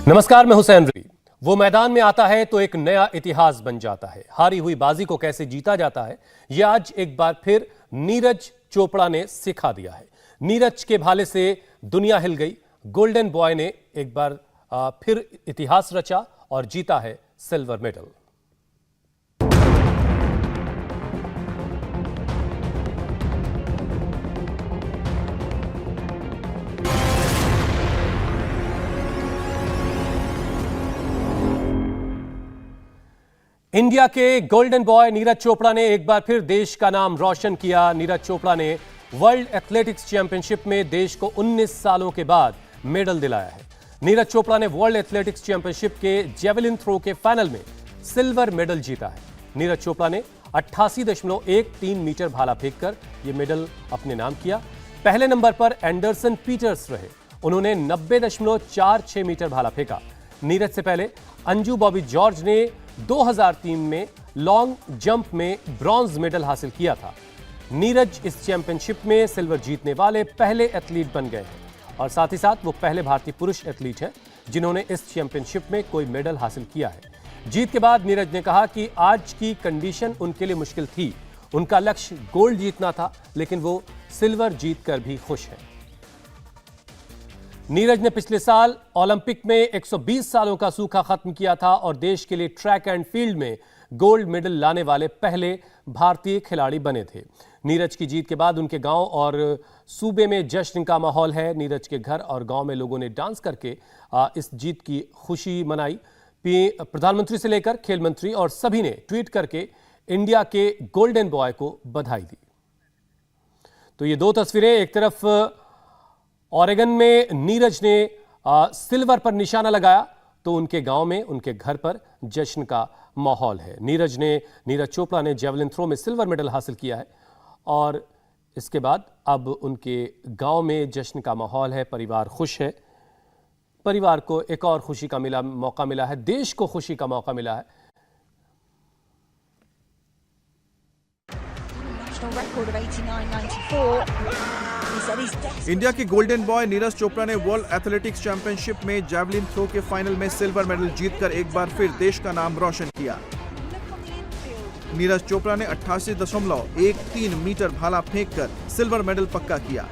नमस्कार, मैं हुसैन रफी। वो मैदान में आता है तो एक नया इतिहास बन जाता है। हारी हुई बाजी को कैसे जीता जाता है, यह आज एक बार फिर नीरज चोपड़ा ने सिखा दिया है। नीरज के भाले से दुनिया हिल गई। गोल्डन बॉय ने एक बार फिर इतिहास रचा और जीता है सिल्वर मेडल। इंडिया के गोल्डन बॉय नीरज चोपड़ा ने एक बार फिर देश का नाम रोशन किया। नीरज चोपड़ा ने वर्ल्ड एथलेटिक्स चैंपियनशिप में देश को 19 सालों के बाद मेडल दिलाया है। नीरज चोपड़ा ने वर्ल्ड एथलेटिक्स चैंपियनशिप के जेवलिन थ्रो के फाइनल में सिल्वर मेडल जीता है। नीरज चोपड़ा ने 88.13 मीटर भाला फेंककर यह मेडल अपने नाम किया। पहले नंबर पर एंडरसन पीटर्स रहे, उन्होंने 90.46 मीटर भाला फेंका। नीरज से पहले अंजू बॉबी जॉर्ज ने 2003 में लॉन्ग जंप में ब्रॉन्ज मेडल हासिल किया था। नीरज इस चैंपियनशिप में सिल्वर जीतने वाले पहले एथलीट बन गए हैं और साथ ही साथ वो पहले भारतीय पुरुष एथलीट हैं जिन्होंने इस चैंपियनशिप में कोई मेडल हासिल किया है। जीत के बाद नीरज ने कहा कि आज की कंडीशन उनके लिए मुश्किल थी। उनका लक्ष्य गोल्ड जीतना था, लेकिन वो सिल्वर जीतकर भी खुश हैं। नीरज ने पिछले साल ओलंपिक में 120 सालों का सूखा खत्म किया था और देश के लिए ट्रैक एंड फील्ड में गोल्ड मेडल लाने वाले पहले भारतीय खिलाड़ी बने थे। नीरज की जीत के बाद उनके गांव और सूबे में जश्न का माहौल है। नीरज के घर और गांव में लोगों ने डांस करके इस जीत की खुशी मनाई। प्रधानमंत्री से लेकर खेल मंत्री और सभी ने ट्वीट करके इंडिया के गोल्डन बॉय को बधाई दी। तो ये दो तस्वीरें, एक तरफ ओरेगन में नीरज ने सिल्वर पर निशाना लगाया तो उनके गांव में, उनके घर पर जश्न का माहौल है। नीरज चोपड़ा ने जेवलिन थ्रो में सिल्वर मेडल हासिल किया है और इसके बाद अब उनके गांव में जश्न का माहौल है। परिवार खुश है। परिवार को एक और खुशी का मौका मिला है। देश को खुशी का मौका मिला है। इंडिया के गोल्डन बॉय नीरज चोपड़ा ने वर्ल्ड एथलेटिक्स चैंपियनशिप में जैवलिन थ्रो के फाइनल में सिल्वर मेडल जीतकर एक बार फिर देश का नाम रोशन किया। नीरज चोपड़ा ने 88.13 मीटर भाला फेंककर सिल्वर मेडल पक्का किया।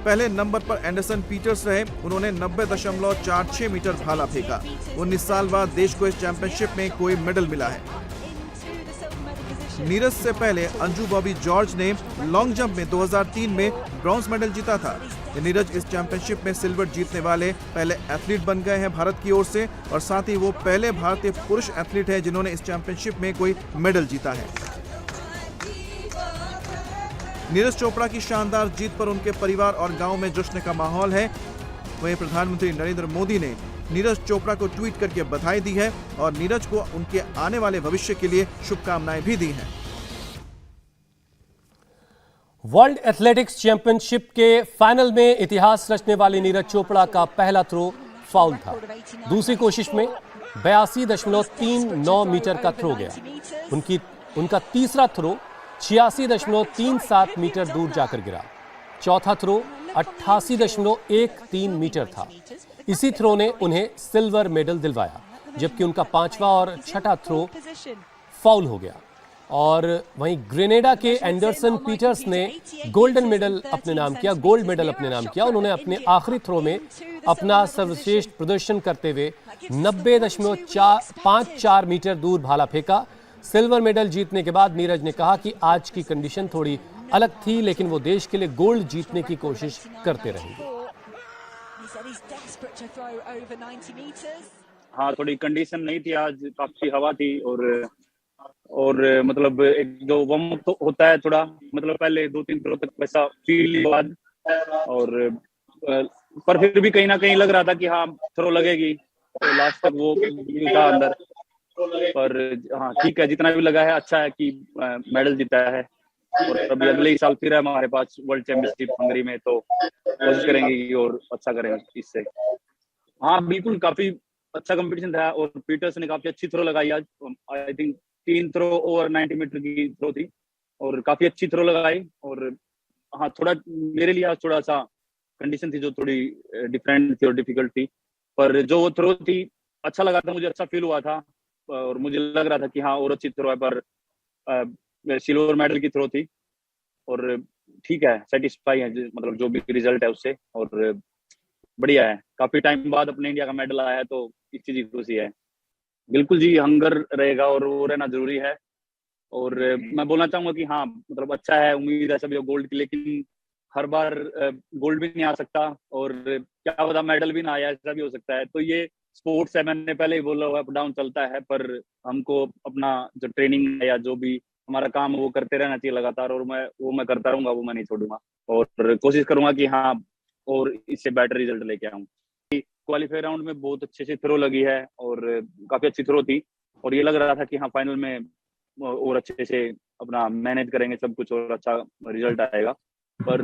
पहले नंबर पर एंडरसन पीटर्स रहे, उन्होंने 90.46 मीटर भाला फेंका। 19 साल बाद देश को इस चैंपियनशिप में कोई मेडल मिला है। नीरज से पहले अंजू बॉबी जॉर्ज ने लॉन्ग जंप में 2003 में ब्रॉन्ज मेडल जीता था। नीरज इस चैंपियनशिप में सिल्वर जीतने वाले पहले एथलीट बन गए हैं भारत की ओर से और साथ ही वो पहले भारतीय पुरुष एथलीट हैं जिन्होंने इस चैंपियनशिप में कोई मेडल जीता है। नीरज चोपड़ा की शानदार जीत पर उनके परिवार और गांव में जश्न का माहौल है। वहीं प्रधानमंत्री नरेंद्र मोदी ने नीरज चोपड़ा को ट्वीट करके बधाई दी है और नीरज को उनके आने वाले भविष्य के लिए शुभकामनाएं भी दी हैं। वर्ल्ड एथलेटिक्स चैंपियनशिप के फाइनल में इतिहास रचने वाले नीरज चोपड़ा का पहला थ्रो फाउल था। दूसरी कोशिश में 82.39 मीटर का थ्रो गया। उनका तीसरा थ्रो 86.37 मीटर दूर जाकर गिरा। चौथा थ्रो 88.13 मीटर था। इसी थ्रो ने उन्हें सिल्वर मेडल दिलवाया, जबकि उनका पांचवा और छठा थ्रो फाउल हो गया। और वहीं ग्रेनेडा के एंडरसन पीटर्स ने गोल्ड मेडल अपने नाम किया। उन्होंने अपने आखिरी थ्रो में अपना सर्वश्रेष्ठ प्रदर्शन करते हुए 90.54 मीटर दूर भाला फेंका। सिल्वर मेडल जीतने के बाद नीरज ने कहा कि आज की कंडीशन थोड़ी अलग थी, लेकिन वो देश के लिए गोल्ड जीतने की कोशिश करते रहेंगे। हाँ, थोड़ी कंडीशन नहीं थी आज, काफी हवा थी और मतलब एक जो वार्म अप तो होता है थोड़ा, मतलब पहले 2-3 थ्रो तक वैसा फील बाद और पर फिर भी कहीं ना कहीं लग रहा था कि हाँ थ्रो लगेगी, तो लास्ट तक वो था अंदर। पर हाँ ठीक है, जितना भी लगा है अच्छा है कि मेडल जीता है और अभी अगले ही साल फिर है हमारे पास वर्ल्ड चैंपियनशिप हंगरी में, तो कोशिश करेंगे और अच्छा करेंगे इससे। हाँ बिल्कुल, काफी अच्छा कंपटीशन था और पीटर्स ने काफी अच्छी थ्रो लगाई आज। I think 3 throw over 90 metre की थ्रो थी और काफी अच्छी थ्रो लगाई। और हाँ थोड़ा मेरे लिए आज थोड़ा सा कंडीशन थी जो थोड़ी डिफरेंट थी और डिफिकल्ट थी, पर जो वो थ्रो थी अच्छा लगा था, मुझे अच्छा फील हुआ था और मुझे लग रहा था कि हाँ और अच्छी थ्रो है, पर सिल्वर मेडल की थ्रो थी और ठीक है, सेटिस्फाई है मतलब जो भी रिजल्ट है उससे, और बढ़िया है। काफी टाइम बाद अपने इंडिया का मेडल आया है तो इस चीज की खुशी है। बिल्कुल जी, हंगर रहेगा और वो रहना जरूरी है। और मैं बोलना चाहूंगा कि हाँ मतलब अच्छा है, उम्मीद है सभी को गोल्ड की, लेकिन हर बार गोल्ड भी नहीं आ सकता और क्या पता मेडल भी ना आया, ऐसा भी हो सकता है। तो ये स्पोर्ट्स है, मैंने पहले ही बोला हुआ, अप डाउन चलता है, पर हमको अपना जो ट्रेनिंग है या जो भी हमारा काम है वो करते रहना चाहिए लगातार, और मैं करता रहूंगा, वो मैं नहीं छोड़ूंगा और कोशिश करूंगा कि हाँ और इससे बेटर रिजल्ट लेके आऊँ। क्वालिफाई राउंड में बहुत अच्छे से थ्रो लगी है और काफी अच्छी थ्रो थी, और ये लग रहा था कि हाँ फाइनल में और अच्छे से अपना मैनेज करेंगे सब कुछ और अच्छा रिजल्ट आएगा। पर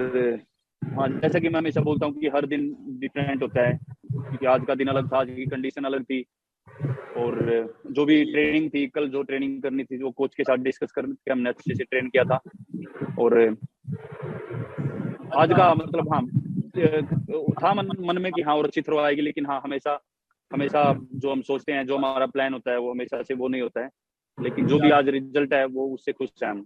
हाँ, जैसा कि मैं हमेशा बोलता हूँ कि हर दिन डिफरेंट होता है, क्योंकि आज का दिन अलग था, आज की कंडीशन अलग थी, और जो भी ट्रेनिंग थी, कल जो ट्रेनिंग करनी थी वो कोच के साथ डिस्कस करके हमने अच्छे से ट्रेन किया था। और आज का मतलब हाँ था मन में कि हाँ और अच्छी थ्रो आएगी, लेकिन हाँ हमेशा हमेशा जो हम सोचते हैं, जो हमारा प्लान होता है वो हमेशा से वो नहीं होता है, लेकिन जो भी आज रिजल्ट है वो उससे खुश हैं हम।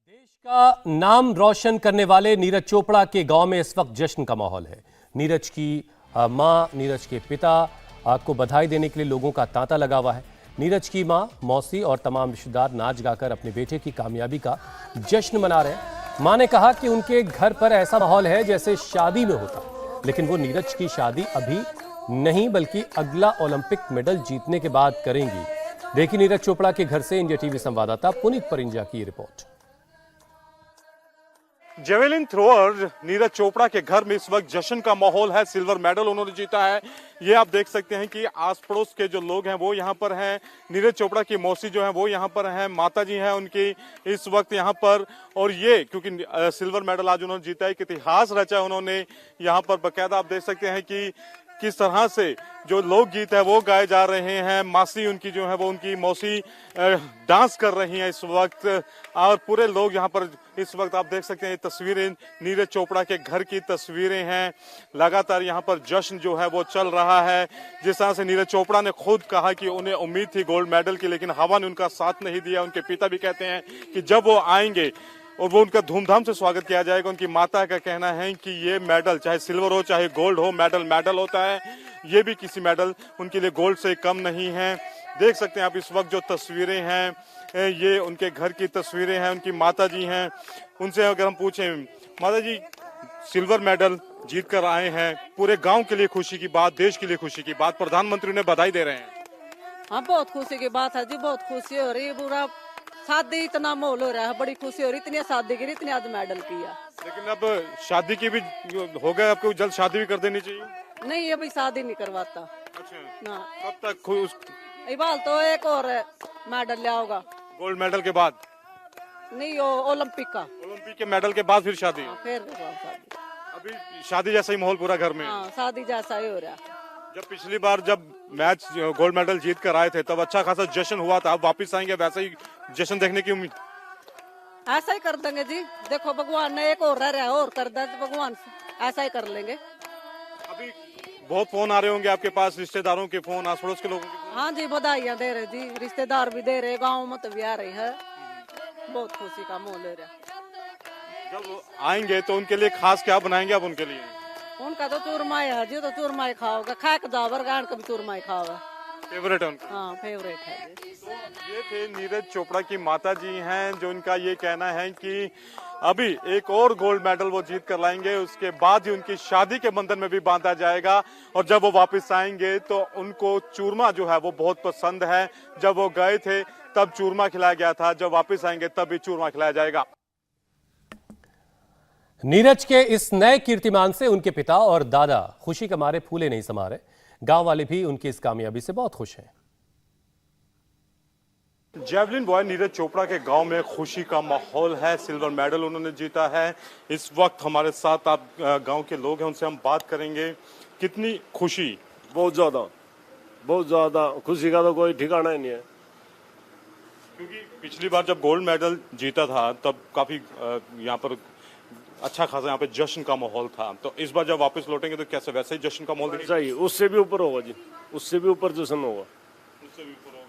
देश का नाम रोशन करने वाले नीरज चोपड़ा के गांव में इस वक्त जश्न का माहौल है। नीरज की मां, नीरज के पिता को बधाई देने के लिए लोगों का तांता लगा हुआ है। नीरज की मां, मौसी और तमाम रिश्तेदार नाच गाकर अपने बेटे की कामयाबी का जश्न मना रहे हैं। मां ने कहा कि उनके घर पर ऐसा माहौल है जैसे शादी में होता, लेकिन वो नीरज की शादी अभी नहीं बल्कि अगला ओलंपिक मेडल जीतने के बाद करेंगी। देखिए नीरज चोपड़ा के घर से इंडिया टीवी संवाददाता पुनीत परिंजा की report. Javelin thrower Neeraj Chopra के घर में इस वक्त जश्न का माहौल है। सिल्वर मेडल उन्होंने जीता है। ये आप देख सकते हैं कि आस पड़ोस के जो लोग हैं वो यहाँ पर हैं। नीरज चोपड़ा की मौसी जो है वो यहाँ पर हैं, माता जी हैं उनकी इस वक्त यहाँ पर। और ये क्योंकि सिल्वर मेडल आज उन्होंने जीता है, एक इतिहास रचा है उन्होंने यहाँ पर। बाकायदा आप देख सकते हैं कि किस तरह से जो लोकगीत है वो गाए जा रहे हैं। मासी उनकी जो है वो उनकी मौसी डांस कर रही हैं इस वक्त, और पूरे लोग यहाँ पर इस वक्त आप देख सकते हैं। ये तस्वीरें नीरज चोपड़ा के घर की तस्वीरें हैं। लगातार यहाँ पर जश्न जो है वो चल रहा है। जिस तरह से नीरज चोपड़ा ने खुद कहा कि उन्हें उम्मीद थी गोल्ड मेडल की, लेकिन हवा ने उनका साथ नहीं दिया। उनके पिता भी कहते हैं कि जब वो आएंगे और वो उनका धूमधाम से स्वागत किया जाएगा। उनकी माता का कहना है कि ये मेडल चाहे सिल्वर हो चाहे गोल्ड हो, मेडल मेडल होता है। ये भी किसी मेडल उनके लिए गोल्ड से कम नहीं है। देख सकते हैं आप इस वक्त जो तस्वीरें हैं, ये उनके घर की तस्वीरें हैं। उनकी माता जी हैं, उनसे अगर हम पूछें, माता जी सिल्वर मेडल जीत कर आए हैं, पूरे गांव के लिए खुशी की बात, देश के लिए खुशी की बात, प्रधानमंत्री ने बधाई दे रहे हैं। हाँ बहुत खुशी की बात है जी, बहुत खुशी हो रही है। पूरा शादी इतना माहौल हो रहा है, बड़ी खुशी हो रही है। इतनी शादी की, इतनी आज मेडल किया। लेकिन अब शादी की भी हो गया, आपको जल्द शादी भी कर देनी चाहिए। नहीं अभी शादी नहीं करवाता। अच्छा, ना कब तक खुश? इबाल तो एक और मेडल ले आओगा गोल्ड मेडल के बाद नहीं, वो ओलंपिक का। ओलंपिक के मेडल के बाद फिर शादी। हाँ, फिर शादी। अभी शादी जैसा ही माहौल पूरा घर में। हाँ शादी जैसा ही हो रहा। जब पिछली बार जब मैच गोल्ड मेडल जीत कर आए थे तब अच्छा खासा जश्न हुआ था। अब वापस आएंगे वैसा ही जश्न देखने की उम्मीद? ऐसा ही कर देंगे जी। देखो भगवान ने एक और रह रहा है, और कर दे तो भगवान ऐसा ही कर लेंगे। अभी बहुत फोन आ रहे होंगे आपके पास, रिश्तेदारों के फोन, आस पड़ोस के लोगों के? हाँ जी बधाइयाँ दे रहे जी, रिश्तेदार भी दे रहे, गाँव में तो भी आ रही है। बहुत खुशी का माहौल है। जब आएंगे तो उनके लिए खास क्या बनाएंगे आप उनके लिए? उनका तो चूरमाई है जी, तो चूरमाई खाओगे, खा के जाओ गान का भी चूरमाई खाओगे। फेवरेट है उनका? हाँ फेवरेट है जी। तो ये थे नीरज चोपड़ा की माता जी हैं, जो इनका ये कहना है कि अभी एक और गोल्ड मेडल वो जीत कर लाएंगे, उसके बाद ही उनकी शादी के बंधन में भी बांधा जाएगा। और जब वो वापस आएंगे तो उनको चूरमा जो है वो बहुत पसंद है। जब वो गए थे तब चूरमा खिलाया गया था, जब वापस आएंगे तब भी चूरमा खिलाया जाएगा। नीरज के इस नए कीर्तिमान से उनके पिता और दादा खुशी के मारे फूले नहीं समा रहे। गांव वाले भी उनकी इस कामयाबी से बहुत खुश हैं। जेवलिन बॉय नीरज चोपड़ा के गांव में खुशी का माहौल है। सिल्वर मेडल उन्होंने जीता है। इस वक्त हमारे साथ आप गांव के लोग हैं, उनसे हम बात करेंगे। कितनी खुशी? बहुत ज्यादा खुशी का तो कोई ठिकाना ही नहीं है। क्योंकि पिछली बार जब गोल्ड मेडल जीता था तब काफी यहाँ पर अच्छा खासा यहाँ पे जश्न का माहौल था, तो इस बार जब वापस लौटेंगे तो कैसे वैसे ही जश्न का माहौल दिखेगा? सही, उससे भी ऊपर होगा जी, उससे भी ऊपर जश्न होगा। उससे भी ऊपर होगा।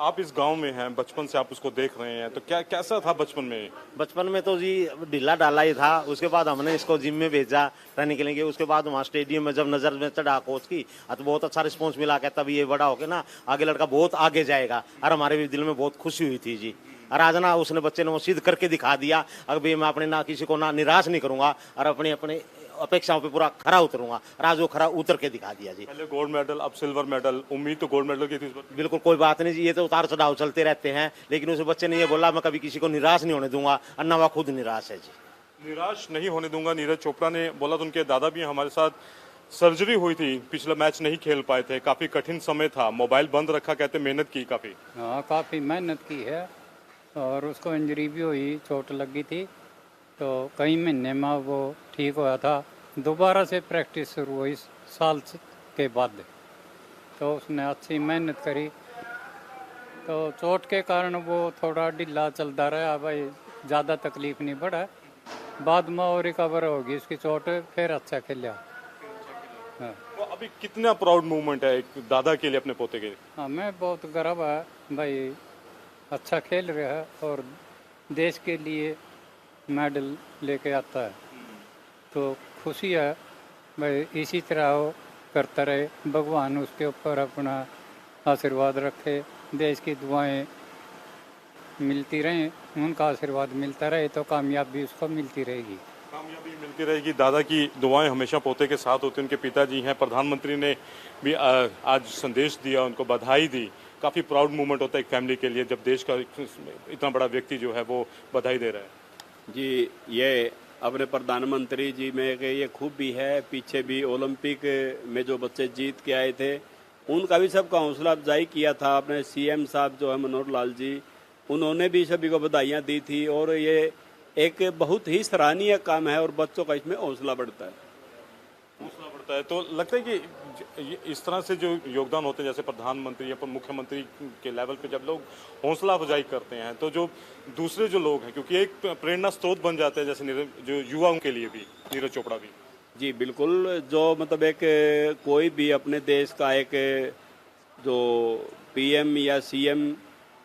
आप इस गांव में हैं, बचपन से आप उसको देख रहे हैं, तो क्या कैसा था बचपन में? बचपन में तो जी ढीला डाला ही था। उसके बाद हमने इसको जिम में भेजा रनिंग के लिए। उसके बाद वहाँ स्टेडियम में जब नजर में चढ़ा कोच की तो बहुत अच्छा रिस्पांस मिला। कहता तब ये बड़ा होके ना आगे लड़का बहुत आगे जाएगा, और हमारे भी दिल में बहुत खुशी हुई थी जी। और आज ना उसने बच्चे ने वो सिद्ध करके दिखा दिया। अभी मैं अपने ना किसी को ना निराश नहीं करूंगा और अपने अपने अपेक्षाओं पे पूरा खरा उतरूंगा, और आज वो खरा उतर के दिखा दिया जी। पहले गोल्ड मेडल, अब सिल्वर मेडल, उम्मीद तो गोल्ड मेडल की थी इस बार। बिल्कुल कोई बात नहीं जी, ये तो उतार चढ़ाव चलते रहते हैं, लेकिन उस बच्चे ने ये बोला मैं कभी किसी को निराश नहीं होने दूंगा, और ना वह खुद निराश है जी। निराश नहीं होने दूंगा, नीरज चोपड़ा ने बोला। तो उनके दादा भी हमारे साथ, सर्जरी हुई थी, पिछला मैच नहीं खेल पाए थे, काफी कठिन समय था, मोबाइल बंद रखा, कहते मेहनत की काफी। हाँ, काफ़ी मेहनत की है, और उसको इंजरी भी हुई, चोट लगी थी, तो कई महीने में वो ठीक हुआ था। दोबारा से प्रैक्टिस शुरू हुई साल के बाद, तो उसने अच्छी मेहनत करी, तो चोट के कारण वो थोड़ा ढीला चलता रहा भाई, ज़्यादा तकलीफ नहीं पड़ा। बाद में और रिकवर होगी उसकी चोट, फिर अच्छा खेला। हाँ, तो अभी कितना प्राउड मूवमेंट है एक दादा के लिए अपने पोते के लिए? हमें बहुत गर्व है भाई, अच्छा खेल रहा है और देश के लिए मेडल लेके आता है, तो खुशी है भाई। इसी तरह वो करता रहे, भगवान उसके ऊपर अपना आशीर्वाद रखे, देश की दुआएं मिलती रहें, उनका आशीर्वाद मिलता रहे तो कामयाबी उसको मिलती रहेगी। कामयाबी मिलती रहेगी। दादा की दुआएं हमेशा पोते के साथ होती हैं। उनके पिताजी हैं, प्रधानमंत्री ने भी आज संदेश दिया, उनको बधाई दी। काफ़ी प्राउड मूवमेंट होता है एक फैमिली के लिए जब देश का इतना बड़ा व्यक्ति जो है वो बधाई दे रहा है। जी, ये अपने प्रधानमंत्री जी में के ये खूबी है। पीछे भी ओलंपिक में जो बच्चे जीत के आए थे उनका भी सबका हौसला अफजाई किया था। अपने सीएम साहब जो है मनोहर लाल जी, उन्होंने भी सभी को बधाइयाँ दी थी, और ये एक बहुत ही सराहनीय काम है और बच्चों का इसमें हौसला बढ़ता है। हौसला बढ़ता है, तो लगता है कि इस तरह से जो योगदान होते हैं, जैसे प्रधानमंत्री या मुख्यमंत्री के लेवल पे जब लोग हौसला अफजाई करते हैं, तो जो दूसरे जो लोग हैं, क्योंकि एक प्रेरणा स्रोत बन जाते हैं, जैसे जो युवाओं के लिए भी नीरज चोपड़ा भी। जी बिल्कुल, जो मतलब एक कोई भी अपने देश का एक जो पीएम या सीएम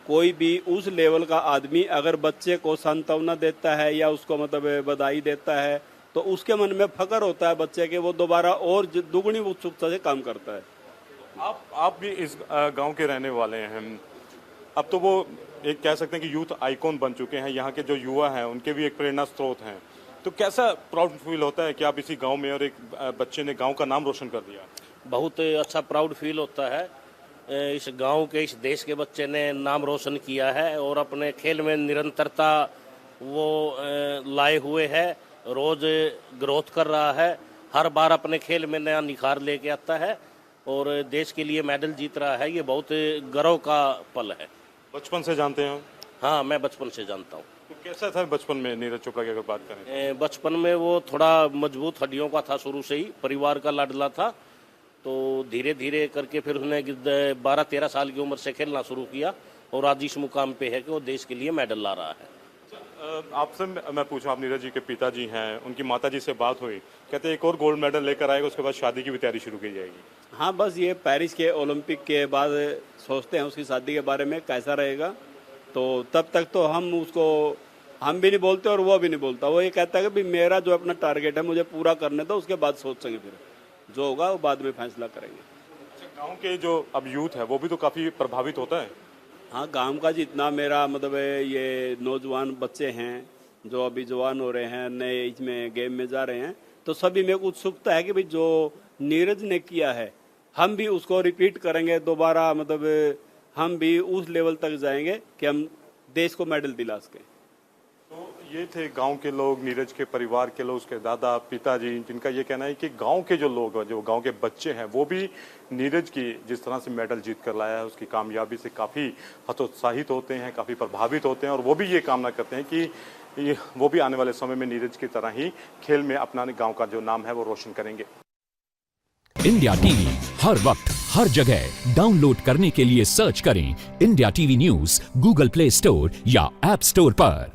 कोई भी उस लेवल का आदमी अगर बच्चे को सांत्वना देता है या उसको मतलब बधाई देता है, तो उसके मन में फख्र होता है बच्चे के, वो दोबारा और दुगनी उत्सुकता से काम करता है। आप भी इस गांव के रहने वाले हैं, अब तो वो एक कह सकते हैं कि यूथ आइकॉन बन चुके हैं। यहाँ के जो युवा हैं उनके भी एक प्रेरणा स्रोत हैं, तो कैसा प्राउड फील होता है कि आप इसी गांव में और एक बच्चे ने गांव का नाम रोशन कर दिया? बहुत अच्छा प्राउड फील होता है। इस गांव के, इस देश के बच्चे ने नाम रोशन किया है और अपने खेल में निरंतरता वो लाए हुए है, रोज ग्रोथ कर रहा है, हर बार अपने खेल में नया निखार लेके आता है और देश के लिए मेडल जीत रहा है। ये बहुत गर्व का पल है। बचपन से जानते हैं? हाँ, मैं बचपन से जानता हूँ। तो कैसा था बचपन में नीरज चोपड़ा की अगर बात करें? बचपन में वो थोड़ा मजबूत हड्डियों का था, शुरू से ही परिवार का लाडला था, तो धीरे धीरे करके फिर उसने 12-13 साल की उम्र से खेलना शुरू किया और आज इस मुकाम पे है कि वो देश के लिए मेडल ला रहा है। आपसे मैं पूछूं, आप नीरज जी के पिताजी हैं, उनकी माताजी से बात हुई, कहते एक और गोल्ड मेडल लेकर आएगा, उसके बाद शादी की भी तैयारी शुरू की जाएगी। हाँ, बस ये पेरिस के ओलंपिक के बाद सोचते हैं उसकी शादी के बारे में कैसा रहेगा, तो तब तक तो हम भी नहीं बोलते और वो भी नहीं बोलता। वो ये कहता है कि भाई मेरा जो अपना टारगेट है मुझे पूरा करने दो, उसके बाद सोचेंगे, फिर जो होगा वो बाद में फैसला करेंगे। गांव के जो अब यूथ है वो भी तो काफी प्रभावित होता है। हाँ, गांव का जितना मेरा मतलब ये नौजवान बच्चे हैं जो अभी जवान हो रहे हैं, नए इसमें गेम में जा रहे हैं, तो सभी में उत्सुकता है कि भाई जो नीरज ने किया है हम भी उसको रिपीट करेंगे दोबारा, मतलब हम भी उस लेवल तक जाएंगे कि हम देश को मेडल दिला सकें। तो ये थे गांव के लोग, नीरज के परिवार के लोग, उसके दादा पिताजी, जिनका ये कहना है कि गांव के जो लोग, जो गांव के बच्चे हैं, वो भी नीरज की जिस तरह से मेडल जीत कर लाया है उसकी कामयाबी से काफ़ी हतोत्साहित होते हैं, काफ़ी प्रभावित होते हैं, और वो भी ये कामना करते हैं कि वो भी आने वाले समय में नीरज की तरह ही खेल में अपना गाँव का जो नाम है वो रोशन करेंगे। इंडिया टीवी हर वक्त हर जगह डाउनलोड करने के लिए सर्च करें India TV news Google play store या ऐप स्टोर पर।